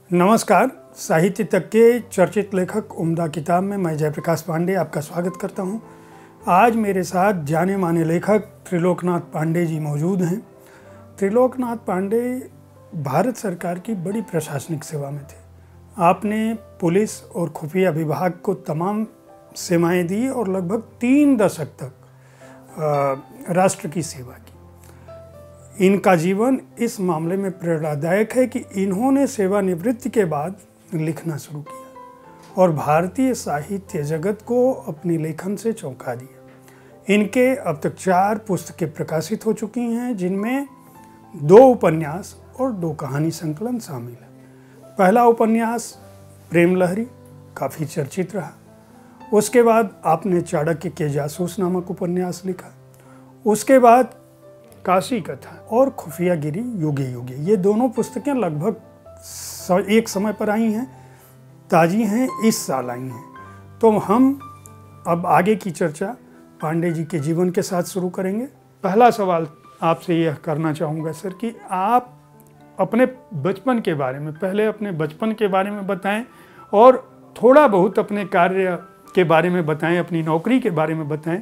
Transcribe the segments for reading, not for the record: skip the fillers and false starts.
नमस्कार। साहित्य तक के चर्चित लेखक उम्दा किताब में मैं जयप्रकाश पांडे आपका स्वागत करता हूं। आज मेरे साथ जाने माने लेखक त्रिलोकनाथ पांडे जी मौजूद हैं। त्रिलोकनाथ पांडे भारत सरकार की बड़ी प्रशासनिक सेवा में थे। आपने पुलिस और खुफिया विभाग को तमाम सेवाएं दी और लगभग 3 दशक तक राष्ट्र की सेवा की। इनका जीवन इस मामले में प्रेरणादायक है कि इन्होंने सेवानिवृत्ति के बाद लिखना शुरू किया और भारतीय साहित्य जगत को अपने लेखन से चौंका दिया। इनके अब तक 4 पुस्तकें प्रकाशित हो चुकी हैं, जिनमें 2 उपन्यास और 2 कहानी संकलन शामिल है। पहला उपन्यास प्रेम लहरी काफ़ी चर्चित रहा। उसके बाद आपने चाणक्य के जासूस नामक उपन्यास लिखा। उसके बाद काशी कथा और खुफियागिरी युगे युगे, ये दोनों पुस्तकें लगभग एक समय पर आई हैं, ताज़ी हैं, इस साल आई हैं। तो हम अब आगे की चर्चा पांडे जी के जीवन के साथ शुरू करेंगे। पहला सवाल आपसे यह करना चाहूँगा सर कि आप अपने बचपन के बारे में, पहले अपने बचपन के बारे में बताएं और थोड़ा बहुत अपने कार्य के बारे में बताएं, अपनी नौकरी के बारे में बताएं।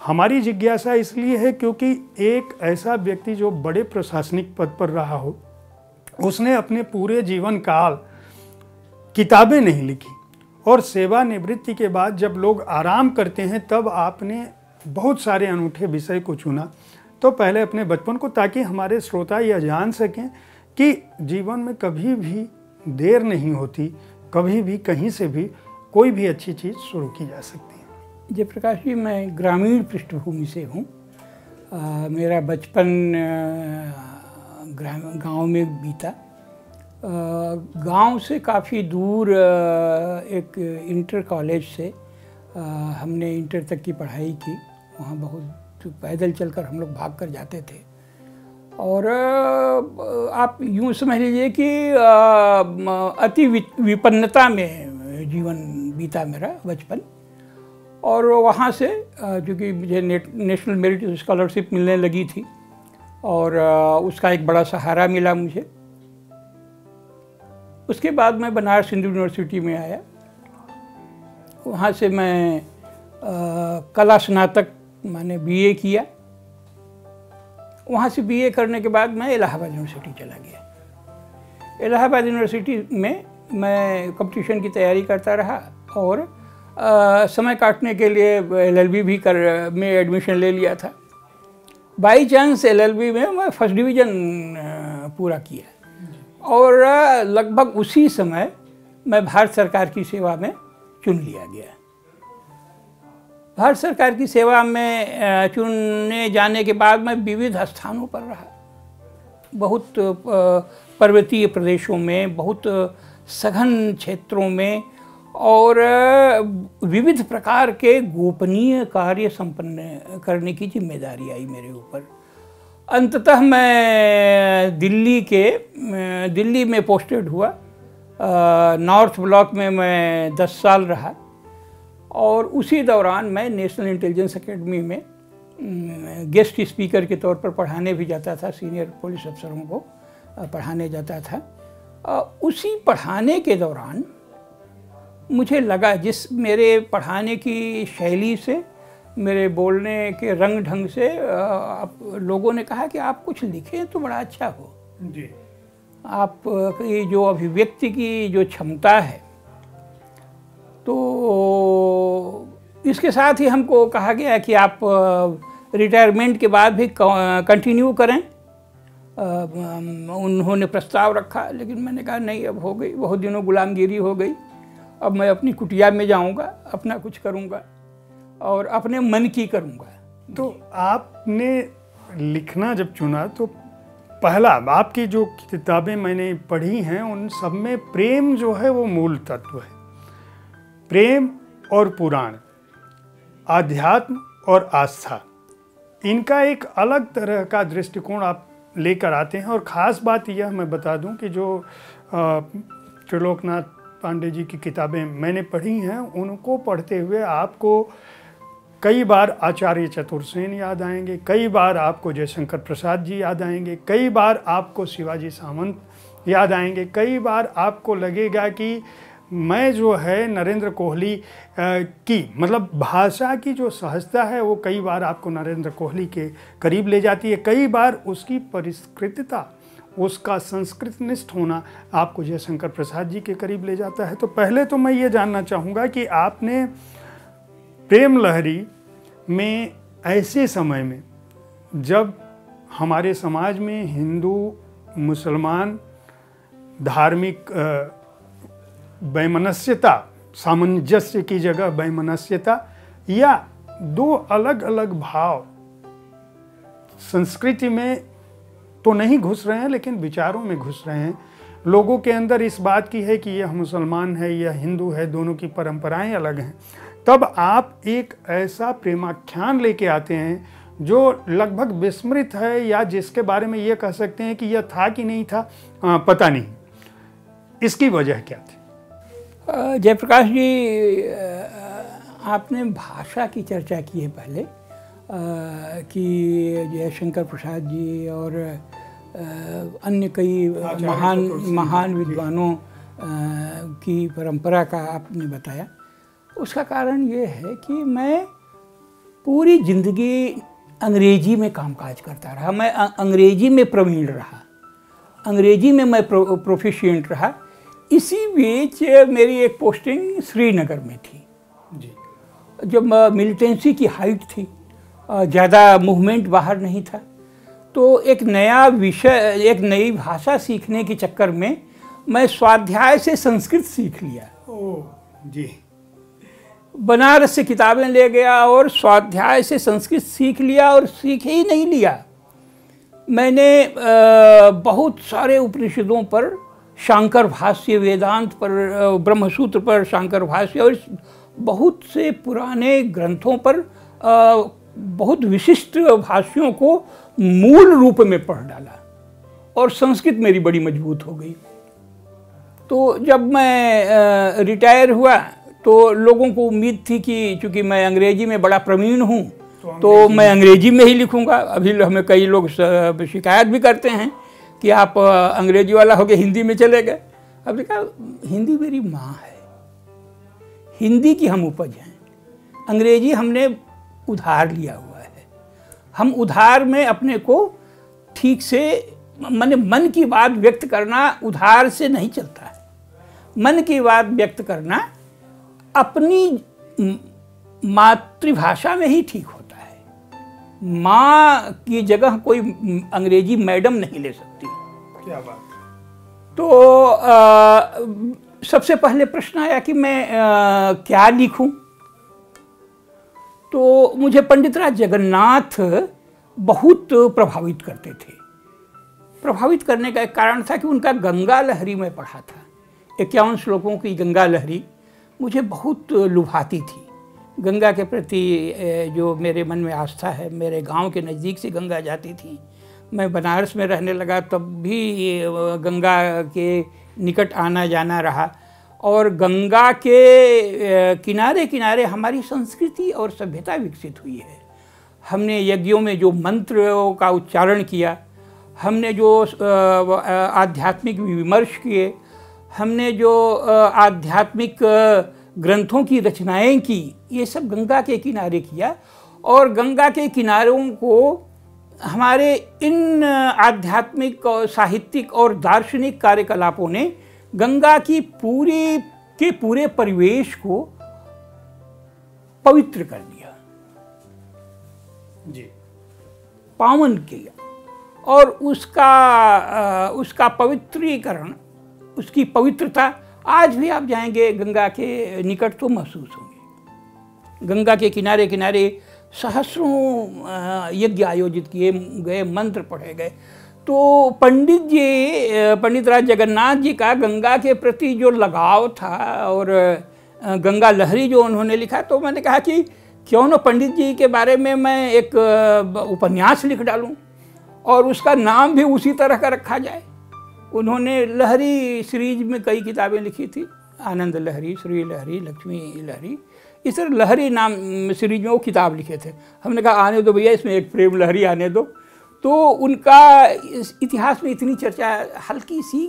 हमारी जिज्ञासा इसलिए है क्योंकि एक ऐसा व्यक्ति जो बड़े प्रशासनिक पद पर रहा हो, उसने अपने पूरे जीवन काल किताबें नहीं लिखी और सेवानिवृत्ति के बाद जब लोग आराम करते हैं तब आपने बहुत सारे अनूठे विषय को चुना। तो पहले अपने बचपन को, ताकि हमारे श्रोता यह जान सकें कि जीवन में कभी भी देर नहीं होती, कभी भी कहीं से भी कोई भी अच्छी चीज़ शुरू की जा सकती है। जयप्रकाश जी, मैं ग्रामीण पृष्ठभूमि से हूँ। मेरा बचपन गांव में बीता। गांव से काफ़ी दूर एक इंटर कॉलेज से हमने इंटर तक की पढ़ाई की। वहाँ बहुत पैदल चलकर हम लोग भाग कर जाते थे। और आप यूँ समझ लीजिए कि अति विपन्नता में जीवन बीता मेरा बचपन। और वहाँ से चूँकि मुझे नेशनल मेरिट स्कॉलरशिप मिलने लगी थी और उसका एक बड़ा सहारा मिला मुझे। उसके बाद मैं बनारस हिंदू यूनिवर्सिटी में आया। वहाँ से मैं कला स्नातक मैंने बीए किया। वहाँ से बीए करने के बाद मैं इलाहाबाद यूनिवर्सिटी चला गया। इलाहाबाद यूनिवर्सिटी में मैं कंपटीशन की तैयारी करता रहा और समय काटने के लिए एलएलबी भी में एडमिशन ले लिया था। बाई चांस एलएलबी में मैं फर्स्ट डिवीज़न पूरा किया और लगभग उसी समय मैं भारत सरकार की सेवा में चुन लिया गया। भारत सरकार की सेवा में चुनने जाने के बाद मैं विविध स्थानों पर रहा। बहुत पर्वतीय प्रदेशों में, बहुत सघन क्षेत्रों में और विविध प्रकार के गोपनीय कार्य संपन्न करने की जिम्मेदारी आई मेरे ऊपर। अंततः मैं दिल्ली में पोस्टेड हुआ। नॉर्थ ब्लॉक में मैं 10 साल रहा और उसी दौरान मैं नेशनल इंटेलिजेंस एकेडमी में गेस्ट स्पीकर के तौर पर पढ़ाने भी जाता था। सीनियर पुलिस अफसरों को पढ़ाने जाता था। उसी पढ़ाने के दौरान मुझे लगा, जिस मेरे पढ़ाने की शैली से, मेरे बोलने के रंग ढंग से लोगों ने कहा कि आप कुछ लिखें तो बड़ा अच्छा हो जी। आप की जो अभिव्यक्ति की जो क्षमता है, तो इसके साथ ही हमको कहा गया कि आप रिटायरमेंट के बाद भी कंटिन्यू करें। उन्होंने प्रस्ताव रखा, लेकिन मैंने कहा नहीं, अब हो गई, बहुत दिनों गुलामगिरी हो गई। अब मैं अपनी कुटिया में जाऊंगा, अपना कुछ करूंगा और अपने मन की करूंगा। तो आपने लिखना जब चुना तो पहला, आपकी जो किताबें मैंने पढ़ी हैं उन सब में प्रेम जो है वो मूल तत्व है। प्रेम और पुराण, आध्यात्म और आस्था, इनका एक अलग तरह का दृष्टिकोण आप लेकर आते हैं। और ख़ास बात यह मैं बता दूं कि जो त्रिलोकनाथ पांडे जी की किताबें मैंने पढ़ी हैं, उनको पढ़ते हुए आपको कई बार आचार्य चतुर्सेन याद आएंगे, कई बार आपको जयशंकर प्रसाद जी याद आएंगे, कई बार आपको शिवाजी सावंत याद आएंगे। कई बार आपको लगेगा कि मैं जो है नरेंद्र कोहली की मतलब भाषा की जो सहजता है वो कई बार आपको नरेंद्र कोहली के करीब ले जाती है। कई बार उसकी परिष्कृतता, उसका संस्कृतनिष्ठ होना आपको जयशंकर प्रसाद जी के करीब ले जाता है। तो पहले तो मैं ये जानना चाहूँगा कि आपने प्रेम लहरी में ऐसे समय में जब हमारे समाज में हिंदू मुसलमान धार्मिक वैमनस्यता, सामंजस्य की जगह वैमनस्यता, या दो अलग अलग भाव संस्कृति में तो नहीं घुस रहे हैं लेकिन विचारों में घुस रहे हैं, लोगों के अंदर इस बात की है कि यह मुसलमान है, यह हिंदू है, दोनों की परंपराएं अलग हैं, तब आप एक ऐसा प्रेमाख्यान लेके आते हैं जो लगभग विस्मृत है या जिसके बारे में ये कह सकते हैं कि यह था कि नहीं था, पता नहीं। इसकी वजह क्या थी? जयप्रकाश जी, आपने भाषा की चर्चा की है पहले कि जयशंकर प्रसाद जी और अन्य कई महान विद्वानों की परंपरा का आपने बताया। उसका कारण ये है कि मैं पूरी ज़िंदगी अंग्रेजी में कामकाज करता रहा, मैं अंग्रेजी में प्रवीण रहा, अंग्रेजी में मैं प्रोफिशिएंट रहा। इसी बीच मेरी एक पोस्टिंग श्रीनगर में थी जी, जब मिलिटेंसी की हाइट थी, ज़्यादा मूवमेंट बाहर नहीं था, तो एक नया विषय, एक नई भाषा सीखने के चक्कर में मैं स्वाध्याय से संस्कृत सीख लिया। ओह जी। बनारस से किताबें ले गया और स्वाध्याय से संस्कृत सीख लिया, और सीख ही नहीं लिया, मैंने बहुत सारे उपनिषदों पर शांकर भाष्य, वेदांत पर, ब्रह्मसूत्र पर शांकर भाष्य और बहुत से पुराने ग्रंथों पर बहुत विशिष्ट भाष्यों को मूल रूप में पढ़ डाला और संस्कृत मेरी बड़ी मजबूत हो गई। तो जब मैं रिटायर हुआ तो लोगों को उम्मीद थी कि चूँकि मैं अंग्रेजी में बड़ा प्रवीण हूँ तो मैं अंग्रेजी में ही लिखूँगा। अभी हमें कई लोग शिकायत भी करते हैं कि आप अंग्रेजी वाला हो गए, हिंदी में चले गए। अब देखा, हिंदी मेरी माँ है, हिंदी की हम उपज हैं, अंग्रेजी हमने उधार लिया हुआ है। हम उधार में अपने को ठीक से, माने मन की बात व्यक्त करना उधार से नहीं चलता है। मन की बात व्यक्त करना अपनी मातृभाषा में ही ठीक होता है। माँ की जगह कोई अंग्रेजी मैडम नहीं ले सकती। क्या बात। तो सबसे पहले प्रश्न आया कि मैं क्या लिखूं। तो मुझे पंडित राज जगन्नाथ बहुत प्रभावित करते थे। प्रभावित करने का एक कारण था कि उनका गंगा लहरी में पढ़ा था। 51 श्लोकों की गंगा लहरी मुझे बहुत लुभाती थी। गंगा के प्रति जो मेरे मन में आस्था है, मेरे गांव के नज़दीक से गंगा जाती थी। मैं बनारस में रहने लगा तब भी गंगा के निकट आना जाना रहा, और गंगा के किनारे किनारे हमारी संस्कृति और सभ्यता विकसित हुई है। हमने यज्ञों में जो मंत्रों का उच्चारण किया, हमने जो आध्यात्मिक विमर्श किए, हमने जो आध्यात्मिक ग्रंथों की रचनाएं की, ये सब गंगा के किनारे किया। और गंगा के किनारों को हमारे इन आध्यात्मिक और साहित्यिक और दार्शनिक कार्यकलापों ने गंगा की पूरे परिवेश को पवित्र कर दिया जी, पावन किया। और उसका पवित्रीकरण, उसकी पवित्रता आज भी आप जाएंगे गंगा के निकट तो महसूस होंगे। गंगा के किनारे किनारे सहस्रों यज्ञ आयोजित किए गए, मंत्र पढ़े गए। तो पंडित राज जगन्नाथ जी का गंगा के प्रति जो लगाव था और गंगा लहरी जो उन्होंने लिखा, तो मैंने कहा कि क्यों न पंडित जी के बारे में मैं एक उपन्यास लिख डालूं और उसका नाम भी उसी तरह का रखा जाए। उन्होंने लहरी सीरीज में कई किताबें लिखी थी, आनंद लहरी, श्री लहरी, लक्ष्मी लहरी, इस तरह लहरी नाम सीरीज में वो किताब लिखे थे। हमने कहा आने दो भैया, इसमें एक प्रेम लहरी आने दो। तो उनका इतिहास में इतनी चर्चा हल्की सी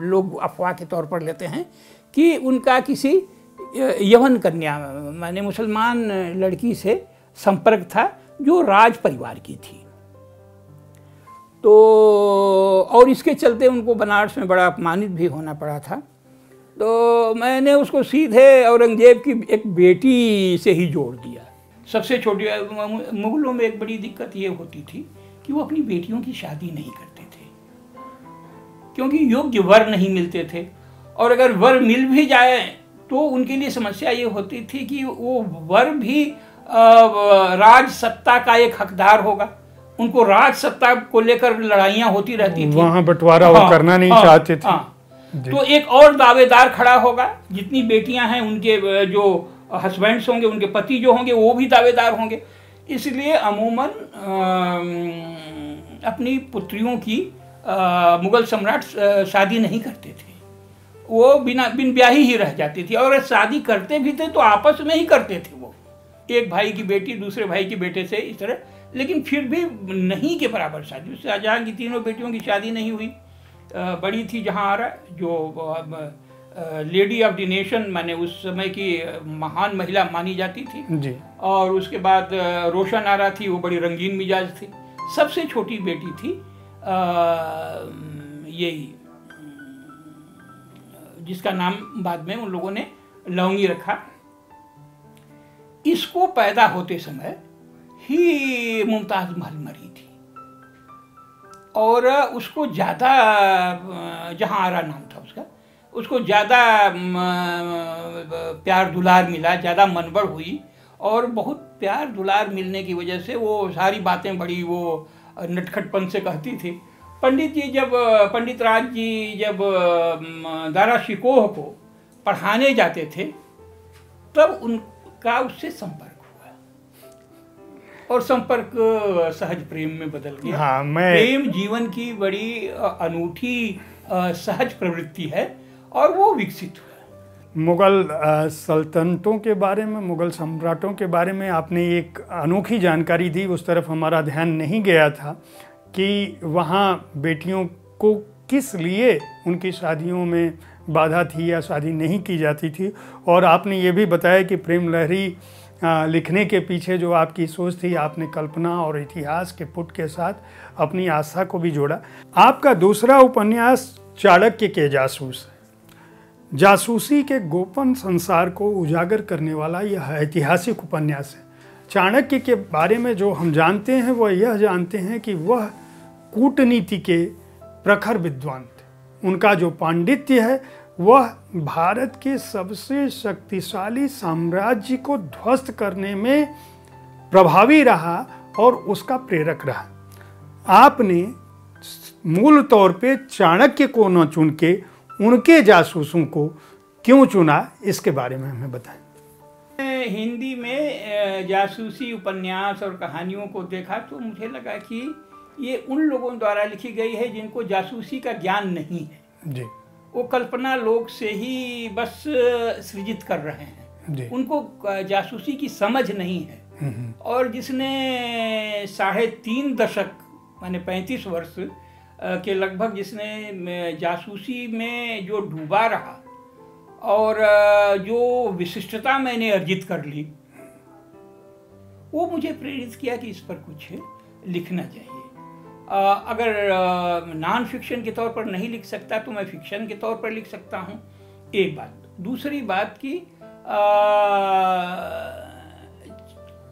लोग अफवाह के तौर पर लेते हैं कि उनका किसी यवन कन्या माने मुसलमान लड़की से संपर्क था जो राज परिवार की थी। तो और इसके चलते उनको बनारस में बड़ा अपमानित भी होना पड़ा था। तो मैंने उसको सीधे औरंगजेब की एक बेटी से ही जोड़ दिया। सबसे छोटी मुगलों में एक बड़ी दिक्कत ये होती थी कि वो अपनी बेटियों की शादी नहीं करते थे क्योंकि योग्य वर नहीं मिलते थे, और अगर वर मिल भी जाए तो उनके लिए समस्या ये होती थी कि वो वर भी राज सत्ता का एक हकदार होगा। उनको राज सत्ता को लेकर लड़ाइयाँ होती रहती थी, वहाँ बंटवारा वो करना नहीं चाहते थे। तो एक और दावेदार खड़ा होगा, जितनी बेटियां हैं उनके जो हस्बैंड्स होंगे, उनके पति जो होंगे वो भी दावेदार होंगे। इसलिए अमूमन अपनी पुत्रियों की मुगल सम्राट शादी नहीं करते थे, वो बिन ब्याही ही रह जाती थी, और शादी करते भी थे तो आपस में ही करते थे। वो एक भाई की बेटी दूसरे भाई के बेटे से इस तरह, लेकिन फिर भी नहीं के बराबर शादी। शाहजहां की तीनों बेटियों की शादी नहीं हुई। बड़ी थी जहांआरा जो लेडी ऑफ द नेशन माने उस समय की महान महिला मानी जाती थी जी। और उसके बाद रोशन आरा थी, वो बड़ी रंगीन मिजाज थी। सबसे छोटी बेटी थी यही, जिसका नाम बाद में उन लोगों ने लौंगी रखा। इसको पैदा होते समय ही मुमताज महल मरी थी, और उसको ज़्यादा, जहांआरा नाम था उसका, उसको ज़्यादा प्यार दुलार मिला, ज़्यादा मनबड़ हुई, और बहुत प्यार दुलार मिलने की वजह से वो सारी बातें बड़ी वो नटखटपन से कहती थी। पंडित राज जी जब दारा शिकोह को पढ़ाने जाते थे तब उनका उससे संपर्क हुआ, और संपर्क सहज प्रेम में बदल गया। हाँ, प्रेम जीवन की बड़ी अनूठी सहज प्रवृत्ति है, और वो विकसित हुआ। मुगल सल्तनतों के बारे में, मुगल सम्राटों के बारे में आपने एक अनोखी जानकारी दी, उस तरफ हमारा ध्यान नहीं गया था कि वहाँ बेटियों को किस लिए उनकी शादियों में बाधा थी या शादी नहीं की जाती थी। और आपने ये भी बताया कि प्रेम लहरी लिखने के पीछे जो आपकी सोच थी, आपने कल्पना और इतिहास के पुट के साथ अपनी आस्था को भी जोड़ा। आपका दूसरा उपन्यास चाणक्य के जासूस है। जासूसी के गोपन संसार को उजागर करने वाला यह ऐतिहासिक उपन्यास है। चाणक्य के बारे में जो हम जानते हैं वह यह जानते हैं कि वह कूटनीति के प्रखर विद्वान थे। उनका जो पांडित्य है वह भारत के सबसे शक्तिशाली साम्राज्य को ध्वस्त करने में प्रभावी रहा और उसका प्रेरक रहा। आपने मूल तौर पे चाणक्य को न चुन के उनके जासूसों को क्यों चुना, इसके बारे में हमें बताएं। हिंदी में जासूसी उपन्यास और कहानियों को देखा तो मुझे लगा कि ये उन लोगों द्वारा लिखी गई है जिनको जासूसी का ज्ञान नहीं है जी। वो कल्पना लोक से ही बस सृजित कर रहे हैं जी। उनको जासूसी की समझ नहीं है। और जिसने 3.5 दशक माने 35 वर्ष के लगभग जिसने जासूसी में जो डूबा रहा और जो विशिष्टता मैंने अर्जित कर ली, वो मुझे प्रेरित किया कि इस पर कुछ लिखना चाहिए। अगर नॉन फिक्शन के तौर पर नहीं लिख सकता तो मैं फिक्शन के तौर पर लिख सकता हूँ, एक बात। दूसरी बात कि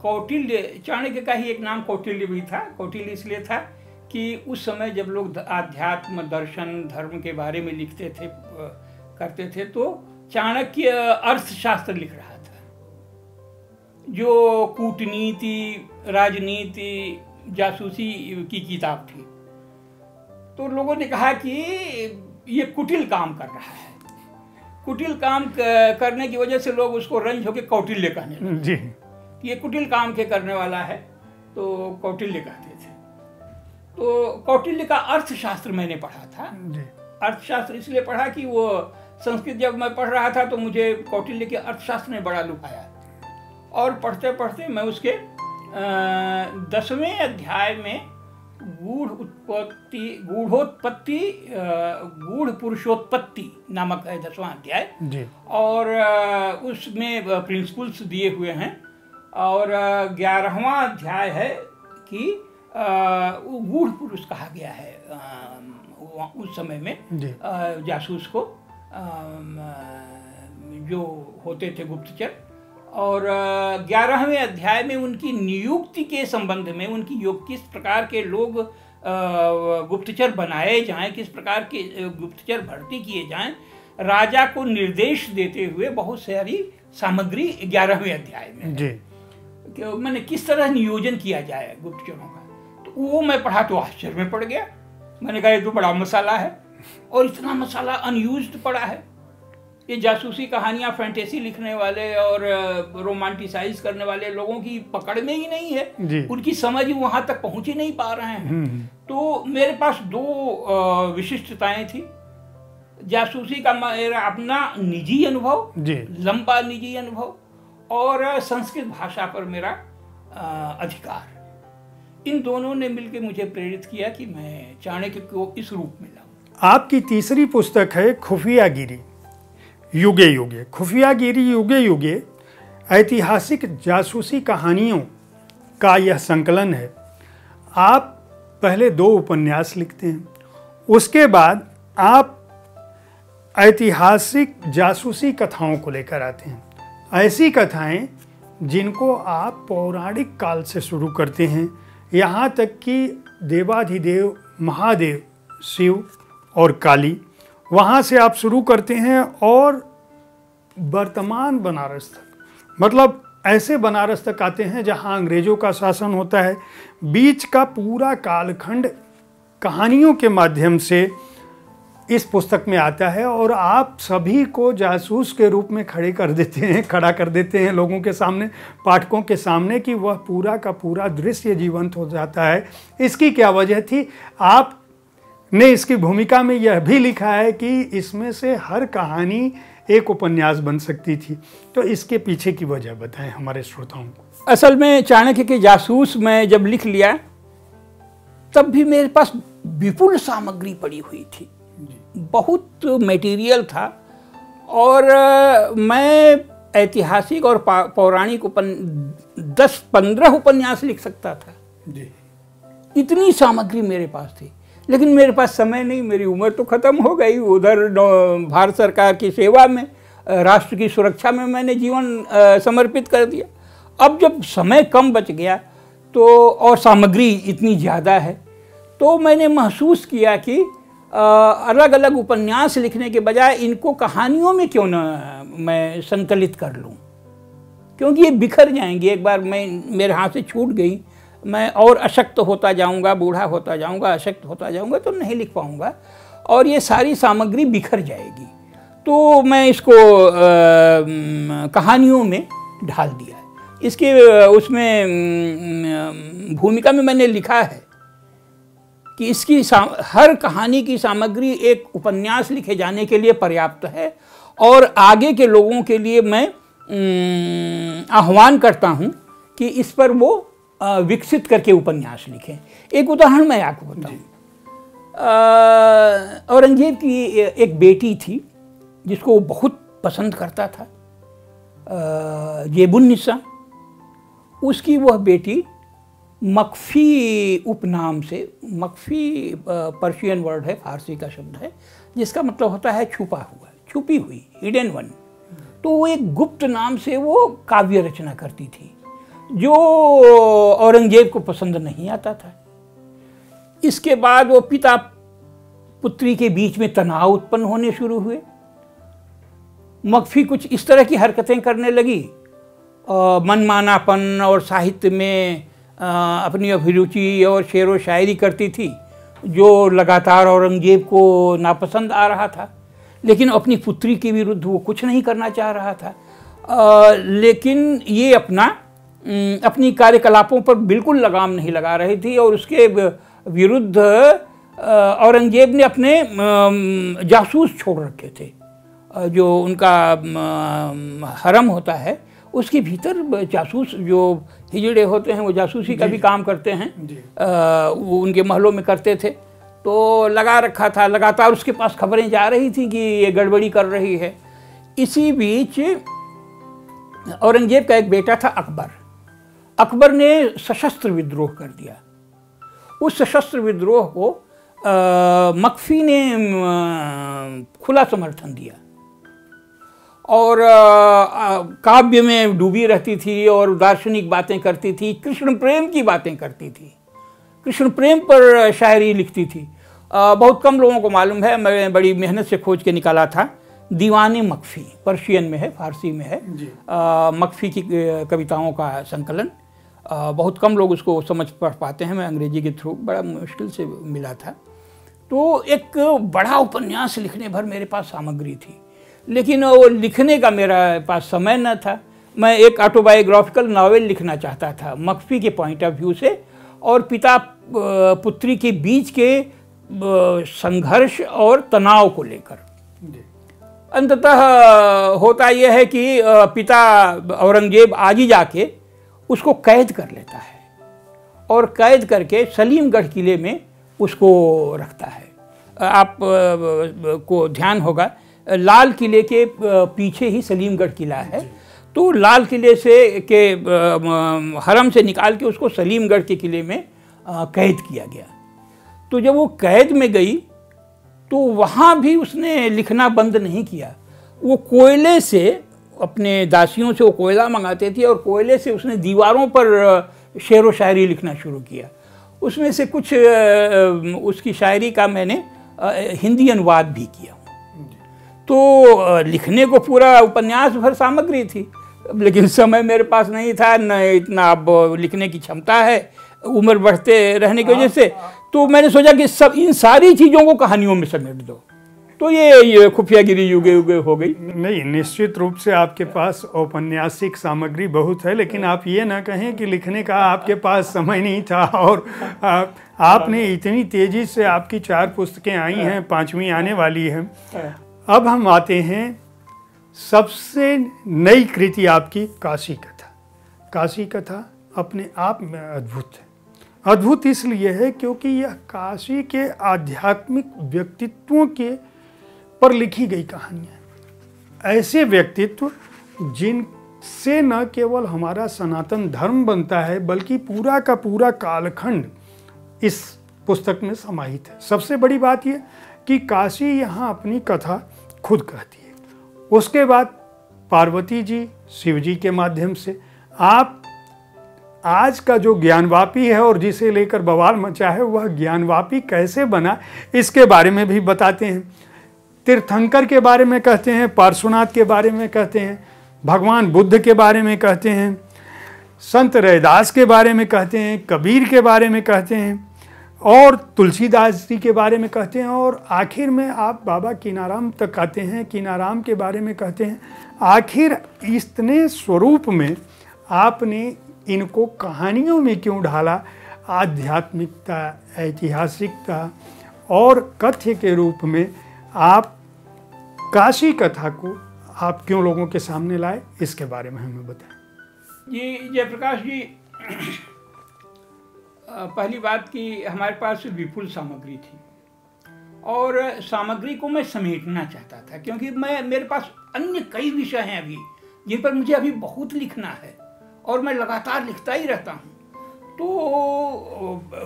कौटिल्य, चाणक्य का ही एक नाम कौटिल्य भी था। कौटिल्य इसलिए था कि उस समय जब लोग आध्यात्म, दर्शन, धर्म के बारे में लिखते थे, करते थे, तो चाणक्य अर्थशास्त्र लिख रहा था, जो कूटनीति, राजनीति, जासूसी की किताब थी। तो लोगों ने कहा कि ये कुटिल काम कर रहा है। कुटिल काम करने की वजह से लोग उसको रंज होकर कौटिल्य कहने लगे कि ये कुटिल काम के करने वाला है, तो कौटिल्य कहते थे। तो कौटिल्य का अर्थशास्त्र मैंने पढ़ा था। अर्थशास्त्र इसलिए पढ़ा कि वो संस्कृत जब मैं पढ़ रहा था तो मुझे कौटिल्य के अर्थशास्त्र ने बड़ा लुभाया, और पढ़ते पढ़ते मैं उसके 10वें अध्याय में गूढ़ पुरुषोत्पत्ति नामक है 10वां अध्याय जी। और उसमें प्रिंसिपल्स दिए हुए हैं। और 11वां अध्याय है कि गूढ़ पुरुष कहा गया है उस समय में जासूस को, जो होते थे गुप्तचर। और 11वें अध्याय में उनकी नियुक्ति के संबंध में, उनकी किस प्रकार के लोग गुप्तचर बनाए जाएं, किस प्रकार के गुप्तचर भर्ती किए जाएं, राजा को निर्देश देते हुए बहुत सारी सामग्री 11वें अध्याय में जी। मैंने किस तरह नियोजन किया जाए गुप्तचरों का, तो वो मैं पढ़ा तो आश्चर्य में पड़ गया। मैंने कहा ये तो बड़ा मसाला है, और इतना मसाला अनयूज्ड पड़ा है। ये जासूसी कहानियां फैंटेसी लिखने वाले और रोमांटिसाइज करने वाले लोगों की पकड़ में ही नहीं है, उनकी समझ वहां तक पहुंच ही नहीं पा रहे हैं। तो मेरे पास दो विशिष्टताएं थी। जासूसी का मेरा अपना निजी अनुभव, लंबा निजी अनुभव, और संस्कृत भाषा पर मेरा अधिकार। इन दोनों ने मिलकर मुझे प्रेरित किया कि मैं चाणक्य को इस रूप में लाऊं। आपकी तीसरी पुस्तक है खुफियागिरी युगे युगे। खुफियागिरी युगे युगे ऐतिहासिक जासूसी कहानियों का यह संकलन है। आप पहले 2 उपन्यास लिखते हैं, उसके बाद आप ऐतिहासिक जासूसी कथाओं को लेकर आते हैं। ऐसी कथाएं जिनको आप पौराणिक काल से शुरू करते हैं, यहाँ तक कि देवाधिदेव महादेव शिव और काली, वहाँ से आप शुरू करते हैं और वर्तमान बनारस तक, मतलब ऐसे बनारस तक आते हैं जहाँ अंग्रेज़ों का शासन होता है। बीच का पूरा कालखंड कहानियों के माध्यम से इस पुस्तक में आता है, और आप सभी को जासूस के रूप में खड़ा कर देते हैं लोगों के सामने, पाठकों के सामने, कि वह पूरा का पूरा दृश्य जीवंत हो जाता है। इसकी क्या वजह थी? आपने इसकी भूमिका में यह भी लिखा है कि इसमें से हर कहानी एक उपन्यास बन सकती थी। तो इसके पीछे की वजह बताएं हमारे श्रोताओं को। असल में चाणक्य के जासूस मैं जब लिख लिया, तब भी मेरे पास विपुल सामग्री पड़ी हुई थी, बहुत मटेरियल था, और मैं ऐतिहासिक और पौराणिक 10-15 उपन्यास लिख सकता था जी। इतनी सामग्री मेरे पास थी, लेकिन मेरे पास समय नहीं, मेरी उम्र तो ख़त्म हो गई। उधर भारत सरकार की सेवा में, राष्ट्र की सुरक्षा में मैंने जीवन समर्पित कर दिया। अब जब समय कम बच गया तो, और सामग्री इतनी ज़्यादा है, तो मैंने महसूस किया कि अलग अलग उपन्यास लिखने के बजाय इनको कहानियों में क्यों ना मैं संकलित कर लूं, क्योंकि ये बिखर जाएंगे। एक बार मेरे हाथ से छूट गई, मैं और अशक्त होता जाऊंगा, बूढ़ा होता जाऊंगा, अशक्त होता जाऊंगा, तो नहीं लिख पाऊंगा, और ये सारी सामग्री बिखर जाएगी। तो मैं इसको कहानियों में ढाल दिया। इसके उसमें भूमिका में मैंने लिखा है कि इसकी हर कहानी की सामग्री एक उपन्यास लिखे जाने के लिए पर्याप्त है, और आगे के लोगों के लिए मैं आह्वान करता हूं कि इस पर वो विकसित करके उपन्यास लिखें। एक उदाहरण मैं आपको बताऊं। औरंगजेब की एक बेटी थी जिसको वो बहुत पसंद करता था, जेबुन्निसा। उसकी वह बेटी मख्फी उपनाम से, मख्फी पर्शियन वर्ड है, फारसी का शब्द है, जिसका मतलब होता है छुपा हुआ, छुपी हुई, हिडन वन। तो वो एक गुप्त नाम से वो काव्य रचना करती थी, जो औरंगजेब को पसंद नहीं आता था। इसके बाद वो पिता पुत्री के बीच में तनाव उत्पन्न होने शुरू हुए। मख्फी कुछ इस तरह की हरकतें करने लगी, मनमानापन और साहित्य में अपनी अभिरुचि और शेर व शायरी करती थी, जो लगातार औरंगजेब को नापसंद आ रहा था। लेकिन अपनी पुत्री के विरुद्ध वो कुछ नहीं करना चाह रहा था, लेकिन ये अपनी कार्यकलापों पर बिल्कुल लगाम नहीं लगा रही थी, और उसके विरुद्ध औरंगजेब ने अपने जासूस छोड़ रखे थे। जो उनका हरम होता है, उसके भीतर जासूस जो हिजड़े होते हैं वो जासूसी का भी काम करते हैं, वो उनके महलों में करते थे। तो लगा रखा था, लगातार उसके पास खबरें जा रही थी कि ये गड़बड़ी कर रही है। इसी बीच औरंगजेब का एक बेटा था अकबर। अकबर ने सशस्त्र विद्रोह कर दिया। उस सशस्त्र विद्रोह को मख्फी ने खुला समर्थन दिया और काव्य में डूबी रहती थी और दार्शनिक बातें करती थी, कृष्ण प्रेम की बातें करती थी, कृष्ण प्रेम पर शायरी लिखती थी। बहुत कम लोगों को मालूम है, मैं बड़ी मेहनत से खोज के निकाला था। दीवाने मख्फी पर्शियन में है, फारसी में है, मख्फी की कविताओं का संकलन। बहुत कम लोग उसको समझ पढ़ पाते हैं, मैं अंग्रेजी के थ्रू बड़ा मुश्किल से मिला था। तो एक बड़ा उपन्यास लिखने भर मेरे पास सामग्री थी, लेकिन वो लिखने का मेरा पास समय न था। मैं एक ऑटोबायोग्राफिकल नावल लिखना चाहता था मख्फी के पॉइंट ऑफ व्यू से, और पिता पुत्री के बीच के संघर्ष और तनाव को लेकर। अंततः होता यह है कि पिता औरंगजेब आज ही जाके उसको कैद कर लेता है और कैद करके सलीमगढ़ किले में उसको रखता है। आप को ध्यान होगा लाल किले के पीछे ही सलीमगढ़ किला है, तो लाल किले से के हरम से निकाल के उसको सलीमगढ़ के किले में कैद किया गया। तो जब वो कैद में गई तो वहाँ भी उसने लिखना बंद नहीं किया। वो कोयले से, अपने दासियों से वो कोयला मंगाते थे और कोयले से उसने दीवारों पर शेर व शायरी लिखना शुरू किया। उसमें से कुछ उसकी शायरी का मैंने हिंदी अनुवाद भी किया। तो लिखने को पूरा उपन्यास भर सामग्री थी, लेकिन समय मेरे पास नहीं था, न इतना अब लिखने की क्षमता है उम्र बढ़ते रहने की वजह से। तो मैंने सोचा कि सब इन सारी चीज़ों को कहानियों में समेट दो, तो ये खुफियागिरी युगे युगे हो गई। नहीं, निश्चित रूप से आपके पास औपन्यासिक सामग्री बहुत है, लेकिन आप ये ना कहें कि लिखने का आपके पास समय नहीं था। और आपने इतनी तेजी से, आपकी 4 पुस्तकें आई हैं, 5वीं आने वाली है। अब हम आते हैं सबसे नई कृति आपकी, काशी कथा। काशी कथा अपने आप में अद्भुत है। अद्भुत इसलिए है क्योंकि यह काशी के आध्यात्मिक व्यक्तित्वों के पर लिखी गई कहानियाँ। ऐसे व्यक्तित्व जिनसे न केवल हमारा सनातन धर्म बनता है, बल्कि पूरा का पूरा कालखंड इस पुस्तक में समाहित है। सबसे बड़ी बात यह कि काशी यहाँ अपनी कथा खुद कहती है। उसके बाद पार्वती जी शिव जी के माध्यम से आप आज का जो ज्ञानवापी है और जिसे लेकर बवाल मचा है, वह ज्ञानवापी कैसे बना इसके बारे में भी बताते हैं। तीर्थंकर के बारे में कहते हैं, पार्श्वनाथ के बारे में कहते हैं, भगवान बुद्ध के बारे में कहते हैं, संत रैदास के बारे में कहते हैं, कबीर के बारे में कहते हैं और तुलसीदास जी के बारे में कहते हैं, और आखिर में आप बाबा कीनाराम तक आते हैं, कीनाराम के बारे में कहते हैं। आखिर इतने स्वरूप में आपने इनको कहानियों में क्यों ढाला? आध्यात्मिकता, ऐतिहासिकता और कथ्य के रूप में आप काशी कथा को आप क्यों लोगों के सामने लाए, इसके बारे में हमें बताएं। जी जयप्रकाश जी, पहली बात कि हमारे पास विपुल सामग्री थी और सामग्री को मैं समेटना चाहता था, क्योंकि मेरे पास अन्य कई विषय हैं अभी जिन पर मुझे अभी बहुत लिखना है और मैं लगातार लिखता ही रहता हूँ। तो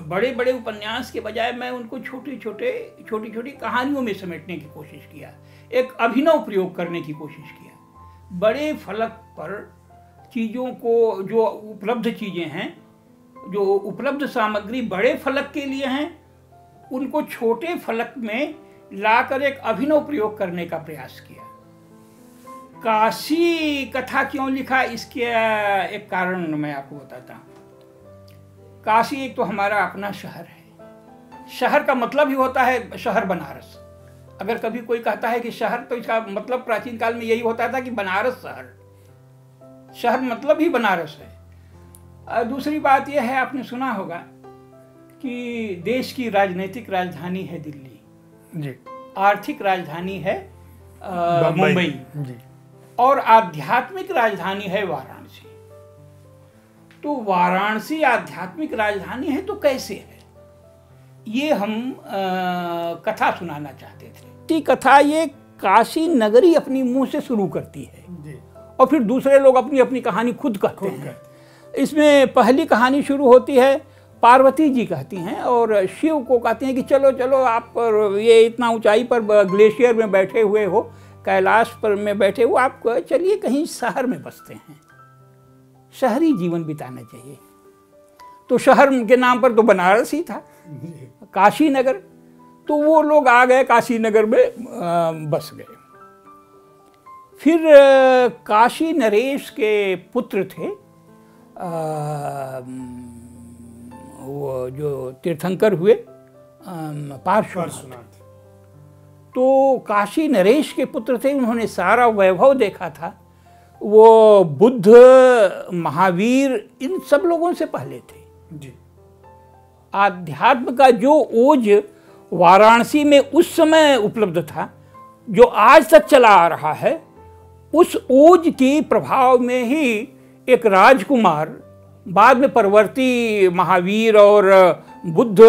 बड़े बड़े उपन्यास के बजाय मैं उनको छोटी छोटी कहानियों में समेटने की कोशिश किया, एक अभिनव प्रयोग करने की कोशिश किया। बड़े फलक पर चीज़ों को, जो उपलब्ध चीज़ें हैं, जो उपलब्ध सामग्री बड़े फलक के लिए हैं, उनको छोटे फलक में लाकर एक अभिनव प्रयोग करने का प्रयास किया। काशी कथा क्यों लिखा, इसके एक कारण मैं आपको बताता हूँ। काशी एक तो हमारा अपना शहर है। शहर का मतलब ही होता है शहर बनारस। अगर कभी कोई कहता है कि शहर, तो इसका मतलब प्राचीन काल में यही होता था कि बनारस शहर, शहर मतलब ही बनारस है। दूसरी बात यह है, आपने सुना होगा कि देश की राजनीतिक राजधानी है दिल्ली जी, आर्थिक राजधानी है मुंबई जी, और आध्यात्मिक राजधानी है वाराणसी। तो वाराणसी आध्यात्मिक राजधानी है तो कैसे है, ये हम कथा सुनाना चाहते थे। कथा ये काशी नगरी अपनी मुंह से शुरू करती है जी। और फिर दूसरे लोग अपनी अपनी कहानी खुद कहते हैं। इसमें पहली कहानी शुरू होती है, पार्वती जी कहती हैं और शिव को कहती हैं कि चलो चलो आप ये इतना ऊंचाई पर ग्लेशियर में बैठे हुए हो, कैलाश पर में बैठे हो, आप चलिए कहीं शहर में बसते हैं, शहरी जीवन बिताना चाहिए। तो शहर के नाम पर तो बनारस ही था, काशी नगर। तो वो लोग आ गए काशी नगर में बस गए। फिर काशी नरेश के पुत्र थे वो जो तीर्थंकर हुए पार्श्वनाथ। तो काशी नरेश के पुत्र थे, उन्होंने सारा वैभव देखा था। वो बुद्ध, महावीर, इन सब लोगों से पहले थे जी। आध्यात्म का जो ओज वाराणसी में उस समय उपलब्ध था, जो आज तक चला आ रहा है, उस ओज के प्रभाव में ही एक राजकुमार, बाद में परवर्ती महावीर और बुद्ध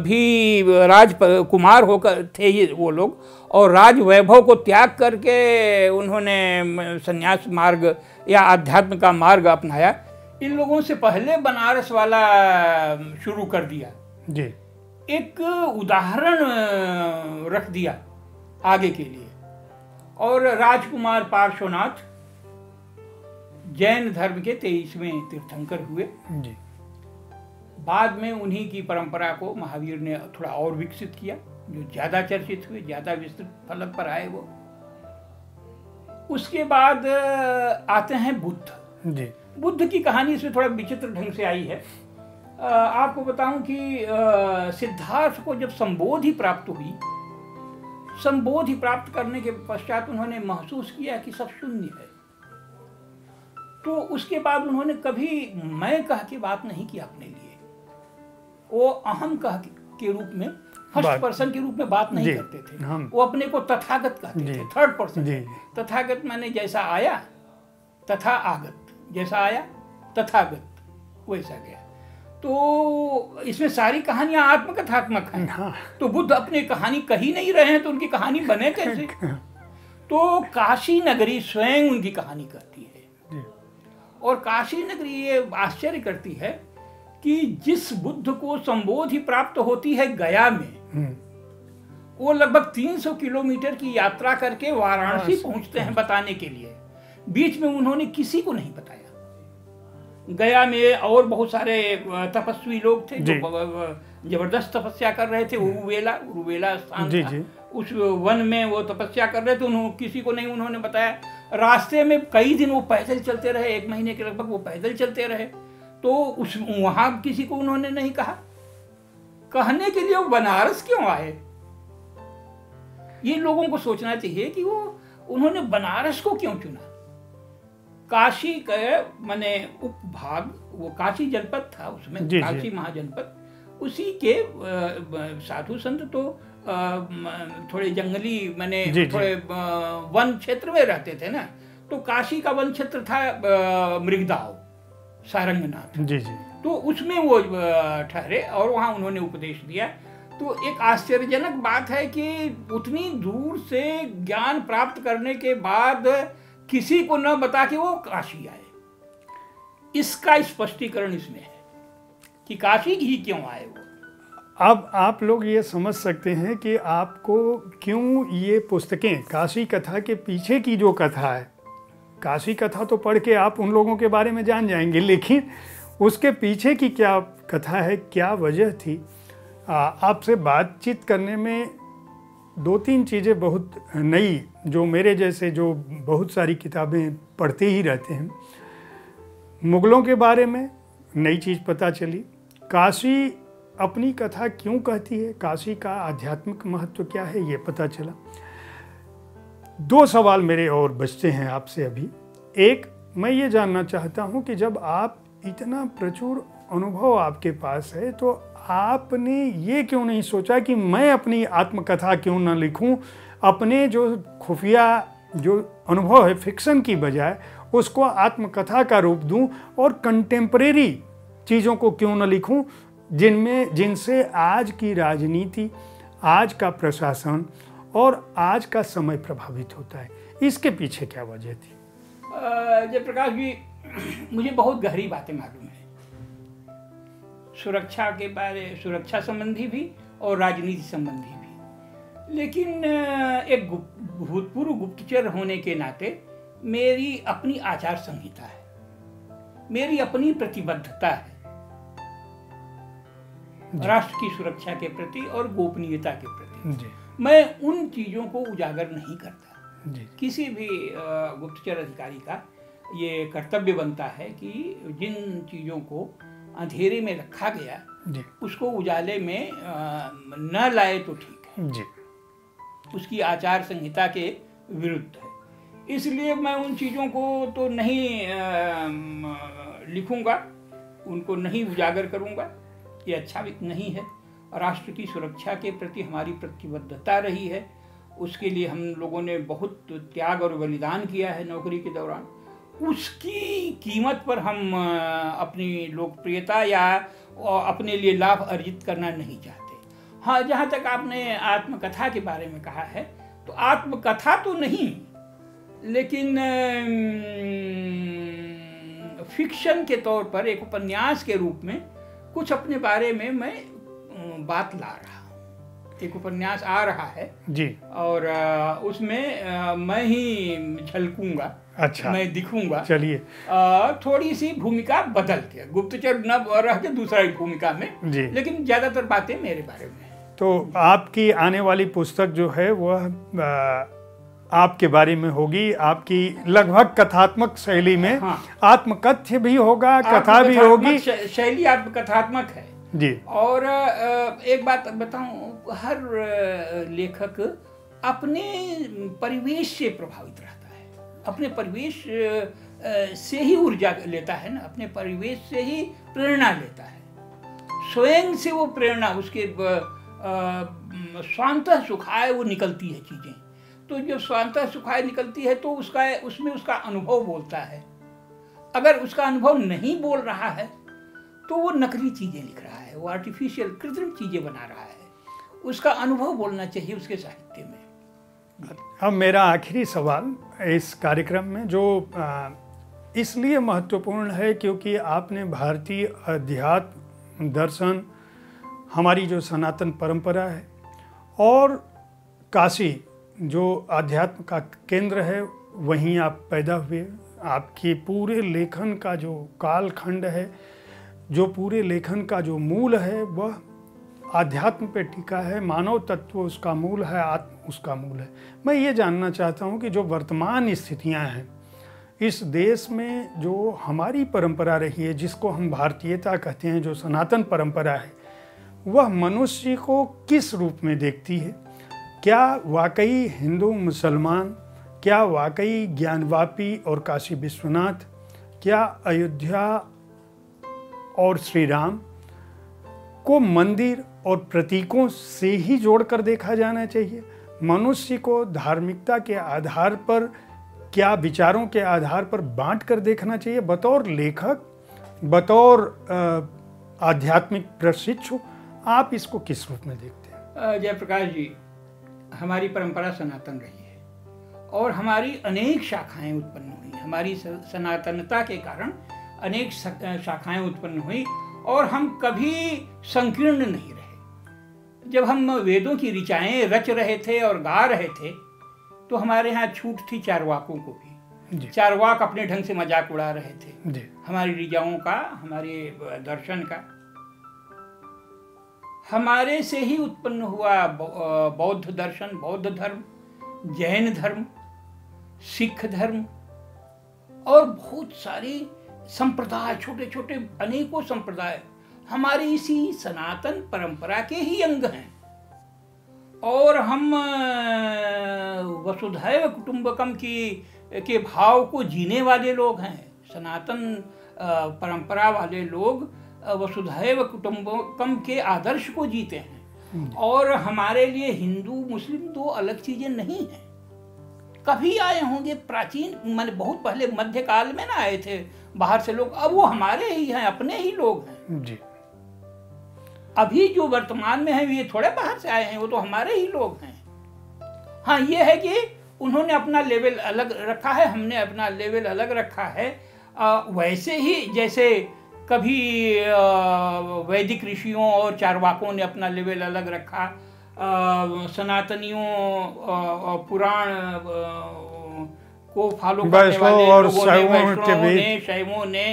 भी राजकुमार होकर थे ये वो लोग, और राज वैभव को त्याग करके उन्होंने संन्यास मार्ग या अध्यात्म का मार्ग अपनाया। इन लोगों से पहले बनारस वाला शुरू कर दिया जी। एक उदाहरण रख दिया आगे के लिए। और राजकुमार पार्श्वनाथ जैन धर्म के 23वें तीर्थंकर हुए जी। बाद में उन्हीं की परंपरा को महावीर ने थोड़ा और विकसित किया, जो ज्यादा चर्चित हुए, ज्यादा विस्तृत फलक पर आए वो। उसके बाद आते हैं बुद्ध जी। बुद्ध की कहानी इसमें थोड़ा विचित्र ढंग से आई है। आपको बताऊं कि सिद्धार्थ को जब संबोधि प्राप्त हुई, संबोधि प्राप्त करने के पश्चात उन्होंने महसूस किया कि सब शून्य है। तो उसके बाद उन्होंने कभी मैं कह के बात नहीं की अपने लिए, वो अहम कह के रूप में, फर्स्ट पर्सन के रूप में बात नहीं करते थे। वो अपने को तथागत कहते थे, थर्ड पर्सन। तथागत माने जैसा आया तथा आगत, जैसा आया तथागत वैसा गया। तो इसमें सारी कहानियां आत्मकथात्मक हैं। हाँ। तो बुद्ध अपनी कहानी कही नहीं रहे हैं तो उनकी कहानी बने कैसे? तो काशी नगरी स्वयं उनकी कहानी कहती है। और काशी नगरी ये आश्चर्य करती है कि जिस बुद्ध को संबोधि प्राप्त होती है गया में, वो लगभग 300 किलोमीटर की यात्रा करके वाराणसी पहुंचते हैं बताने के लिए। बीच में उन्होंने किसी को नहीं बताया। गया में और बहुत सारे तपस्वी लोग थे जो जबरदस्त तपस्या कर रहे थे। उरुवेला स्थान था, उस वन में वो तपस्या कर रहे थे। उन्होंने किसी को नहीं उन्होंने बताया। रास्ते में कई दिन वो पैदल चलते रहे, 1 महीने के लगभग वो पैदल चलते रहे। तो उस वहां किसी को उन्होंने नहीं कहा। कहने के लिए वो बनारस क्यों आए? ये लोगों को सोचना चाहिए कि वो उन्होंने बनारस को क्यों चुना। काशी के माने उपभाग, वो काशी जनपद था उसमें, काशी महाजनपद, उसी के साधु संत तो थोड़े जंगली माने थोड़े वन क्षेत्र में रहते थे ना। तो काशी का वन क्षेत्र था मृगदाव, सारंगनाथ जी। तो उसमें वो ठहरे और वहाँ उन्होंने उपदेश दिया। तो एक आश्चर्यजनक बात है कि उतनी दूर से ज्ञान प्राप्त करने के बाद किसी को न बता के वो काशी आए। इसका स्पष्टीकरण इसमें है कि काशी ही क्यों आए वो। अब आप लोग ये समझ सकते हैं कि आपको क्यों ये पुस्तकें, काशी कथा के पीछे की जो कथा है, काशी कथा तो पढ़ के आप उन लोगों के बारे में जान जाएंगे, लेकिन उसके पीछे की क्या कथा है, क्या वजह थी, आपसे बातचीत करने में 2-3 चीज़ें बहुत नई, जो मेरे जैसे जो बहुत सारी किताबें पढ़ते ही रहते हैं, मुग़लों के बारे में नई चीज़ पता चली। काशी अपनी कथा क्यों कहती है, काशी का आध्यात्मिक महत्व क्या है, ये पता चला। 2 सवाल मेरे और बचते हैं आपसे अभी। एक, मैं ये जानना चाहता हूँ कि जब आप इतना प्रचुर अनुभव आपके पास है, तो आपने ये क्यों नहीं सोचा कि मैं अपनी आत्मकथा क्यों न लिखूं, अपने जो खुफिया जो अनुभव है फिक्शन की बजाय उसको आत्मकथा का रूप दूं और कंटेम्परेरी चीज़ों को क्यों न लिखूं जिनसे आज की राजनीति, आज का प्रशासन और आज का समय प्रभावित होता है। इसके पीछे क्या वजह थी? जयप्रकाश जी, मुझे बहुत गहरी बातें मालूम है सुरक्षा के बारे, सुरक्षा संबंधी भी और राजनीति संबंधी भी, लेकिन एक भूतपूर्व गुप्तचर होने के नाते मेरी अपनी आचार संहिता है, मेरी अपनी प्रतिबद्धता है राष्ट्र की सुरक्षा के प्रति और गोपनीयता के प्रति। मैं उन चीज़ों को उजागर नहीं करता। किसी भी गुप्तचर अधिकारी का ये कर्तव्य बनता है कि जिन चीज़ों को अंधेरे में रखा गया उसको उजाले में न लाए तो ठीक है, उसकी आचार संहिता के विरुद्ध है। इसलिए मैं उन चीज़ों को तो नहीं लिखूंगा, उनको नहीं उजागर करूंगा, ये अच्छा भी नहीं है। राष्ट्र की सुरक्षा के प्रति हमारी प्रतिबद्धता रही है, उसके लिए हम लोगों ने बहुत त्याग और बलिदान किया है नौकरी के दौरान। उसकी कीमत पर हम अपनी लोकप्रियता या अपने लिए लाभ अर्जित करना नहीं चाहते। हाँ, जहाँ तक आपने आत्मकथा के बारे में कहा है, तो आत्मकथा तो नहीं, लेकिन फिक्शन के तौर पर एक उपन्यास के रूप में कुछ अपने बारे में मैं बात ला रहा हूँ। एक उपन्यास आ रहा है जी, और उसमें मैं ही झलकूंगा। अच्छा, मैं दिखूंगा। चलिए, थोड़ी सी भूमिका बदल के, गुप्तचर न रह के दूसरा ही भूमिका में जी, लेकिन ज्यादातर बातें मेरे बारे में। तो आपकी आने वाली पुस्तक जो है वह आपके बारे में होगी, आपकी लगभग कथात्मक शैली में। हाँ। आत्मकथ्य भी होगा, कथा भी होगी, शैली आत्मकथात्मक है जी। और एक बात बताऊं, हर लेखक अपने परिवेश से प्रभावित रहता है, अपने परिवेश से ही ऊर्जा लेता है ना, अपने परिवेश से ही प्रेरणा लेता है, स्वयं से वो प्रेरणा उसके स्वांतः सुखाय वो निकलती है चीजें। तो जब स्वांतः सुखाय निकलती है तो उसमें उसका अनुभव बोलता है। अगर उसका अनुभव नहीं बोल रहा है तो वो नकली चीजें लिख रहा है, वो आर्टिफिशियल कृत्रिम चीजें बना रहा है। उसका अनुभव बोलना चाहिए उसके साहित्य में। अब मेरा आखिरी सवाल इस कार्यक्रम में, जो इसलिए महत्वपूर्ण है क्योंकि आपने भारतीय अध्यात्म दर्शन, हमारी जो सनातन परंपरा है, और काशी जो अध्यात्म का केंद्र है, वहीं आप पैदा हुए। आपके पूरे लेखन का जो कालखंड है, जो पूरे लेखन का जो मूल है, वह आध्यात्म पे टिका है। मानव तत्व उसका मूल है, आत्म उसका मूल है। मैं ये जानना चाहता हूँ कि जो वर्तमान स्थितियाँ हैं इस देश में, जो हमारी परंपरा रही है, जिसको हम भारतीयता कहते हैं, जो सनातन परंपरा है, वह मनुष्य को किस रूप में देखती है? क्या वाकई हिंदू मुसलमान, क्या वाकई ज्ञानवापी और काशी विश्वनाथ, क्या अयोध्या और श्री राम को मंदिर और प्रतीकों से ही जोड़कर देखा जाना चाहिए? मनुष्य को धार्मिकता के आधार पर, क्या विचारों के आधार पर बांट कर देखना चाहिए? बतौर लेखक, बतौर आध्यात्मिक प्रशिक्षु, आप इसको किस रूप में देखते हैं? जयप्रकाश जी, हमारी परंपरा सनातन रही है और हमारी अनेक शाखाएं उत्पन्न हुई। हमारी सनातनता के कारण अनेक शाखाएं उत्पन्न हुई और हम कभी संकीर्ण नहीं रहे। जब हम वेदों की ऋचाएं रच रहे थे और गा रहे थे तो हमारे यहाँ छूट थी चारवाकों को भी। चारवाक अपने ढंग से मजाक उड़ा रहे थे हमारी ऋचाओं का, हमारे दर्शन का। हमारे से ही उत्पन्न हुआ बौद्ध दर्शन, बौद्ध धर्म, जैन धर्म, सिख धर्म और बहुत सारे संप्रदाय, छोटे छोटे अनेकों संप्रदाय हमारी इसी सनातन परंपरा के ही अंग हैं। और हम वसुधैव कुटुंबकम के भाव को जीने वाले लोग हैं। सनातन परंपरा वाले लोग वसुधैव कुटुंबकम के आदर्श को जीते हैं। और हमारे लिए हिंदू मुस्लिम दो अलग चीजें नहीं हैं, कभी आए होंगे प्राचीन, माने बहुत पहले मध्यकाल में ना आए थे बाहर से लोग, अब वो हमारे ही हैं, अपने ही लोग हैं जी। अभी जो वर्तमान में हैं ये थोड़े बाहर से आए हैं, वो तो हमारे ही लोग हैं। हाँ, ये है कि उन्होंने अपना लेवल अलग रखा है, हमने अपना लेवल अलग रखा है। वैसे ही जैसे कभी वैदिक ऋषियों और चारवाकों ने अपना लेवल अलग रखा, सनातनियों पुराण को फॉलो करने वाले लोगों ने, वैष्णवों ने, शैवों ने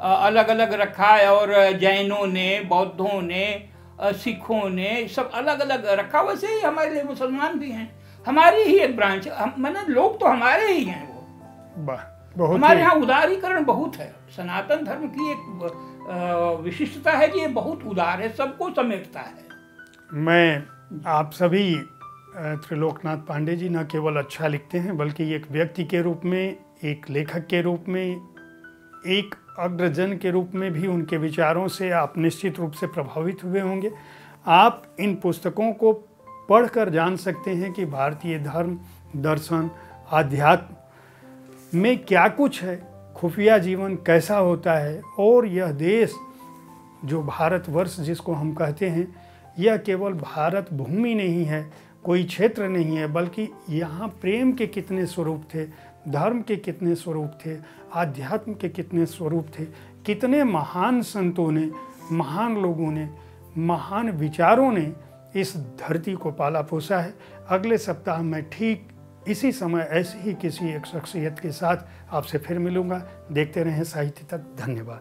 अलग अलग रखा है, और जैनों ने, बौद्धों ने, सिखों ने सब अलग अलग रखा। वैसे ही हमारे लिए मुसलमान भी हैं, हमारी ही एक ब्रांच, मैंने लोग तो हमारे ही हैं। वो हमारे यहाँ उदारीकरण बहुत है। सनातन धर्म की एक विशिष्टता है कि ये बहुत उदार है, सबको समेटता है। मैं आप सभी त्रिलोकनाथ पांडे जी न केवल अच्छा लिखते हैं, बल्कि एक व्यक्ति के रूप में, एक लेखक के रूप में, एक अग्रजन के रूप में भी उनके विचारों से आप निश्चित रूप से प्रभावित हुए होंगे। आप इन पुस्तकों को पढ़कर जान सकते हैं कि भारतीय धर्म, दर्शन, आध्यात्म में क्या कुछ है, खुफिया जीवन कैसा होता है, और यह देश जो भारतवर्ष जिसको हम कहते हैं, यह केवल भारत भूमि नहीं है, कोई क्षेत्र नहीं है, बल्कि यहाँ प्रेम के कितने स्वरूप थे, धर्म के कितने स्वरूप थे, आध्यात्म के कितने स्वरूप थे, कितने महान संतों ने, महान लोगों ने, महान विचारों ने इस धरती को पाला पोसा है। अगले सप्ताह मैं ठीक इसी समय ऐसे ही किसी एक शख्सियत के साथ आपसे फिर मिलूंगा। देखते रहें साहित्य तक। धन्यवाद।